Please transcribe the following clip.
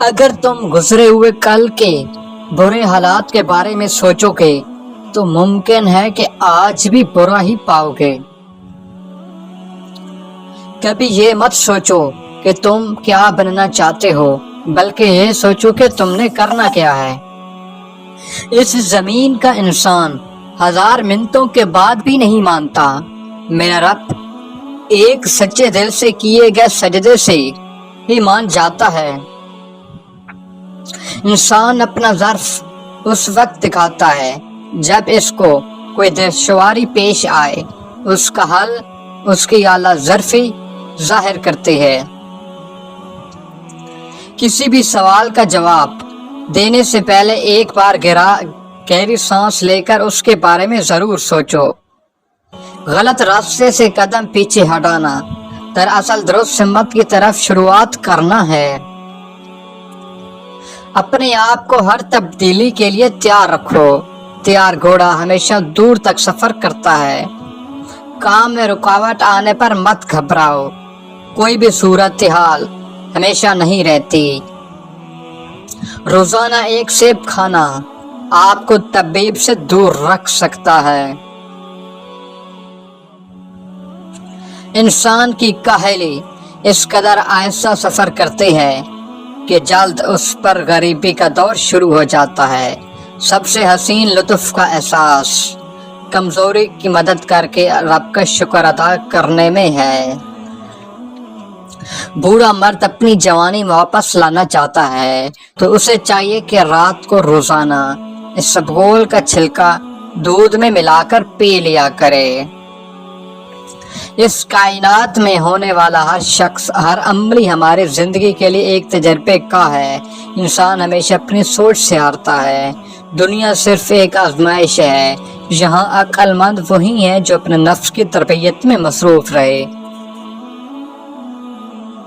اگر تم گزرے ہوئے کل کے برے حالات کے بارے میں سوچو گے تو ممکن ہے کہ آج بھی برا ہی پاؤ گے۔ کبھی یہ مت سوچو کہ تم کیا بننا چاہتے ہو، بلکہ یہ سوچو کہ تم نے کرنا کیا ہے۔ اس زمین کا انسان 1000 منتوں کے بعد بھی نہیں مانتا میرا رب ایک سچے دل سے کیے گئے سجدے سے ہی مان جاتا ہے۔ انسان اپنا ضعف اس وقت دکھاتا ہے جب اس کو کوئی دشواری پیش آئے، اس کا حل اس کی اعلیٰ ظرفی ظاہر کرتی ہے۔ کسی بھی سوال کا جواب دینے سے پہلے ایک بار گہری سانس لے کر اس کے بارے میں ضرور سوچو۔ غلط راستے سے قدم پیچھے ہٹانا دراصل درست سمت کی طرف شروعات کرنا ہے۔ اپنے آپ کو ہر تبدیلی کے لیے تیار رکھو۔ تیار گھوڑا ہمیشہ دور تک سفر کرتا ہے۔ کام میں رکاوٹ آنے پر مت گھبراؤ، کوئی بھی صورتحال ہمیشہ نہیں رہتی۔ روزانہ ایک سیب کھانا آپ کو طبیب سے دور رکھ سکتا ہے۔ انسان کی کاہلی اس قدر آہستہ سفر کرتی ہے کہ جلد اس پر غریبی کا دور شروع ہو جاتا ہے۔ سب سے حسین لطف کا احساس کمزوری کی مدد کر کے رب کا شکر ادا کرنے میں ہے۔ بوڑھا مرد اپنی جوانی واپس لانا چاہتا ہے تو اسے چاہیے کہ رات کو روزانہ اسبگول کا چھلکا دودھ میں ملا کر پی لیا کرے۔ اس کائنات میں ہونے والا ہر شخص، ہر عملی ہماری زندگی کے لیے ایک تجربے کا ہے۔ انسان ہمیشہ اپنی سوچ سے ہارتا ہے۔ دنیا صرف ایک آزمائش ہے۔ یہاں عقل مند وہی ہے جو اپنے نفس کی تربیت میں مصروف رہے۔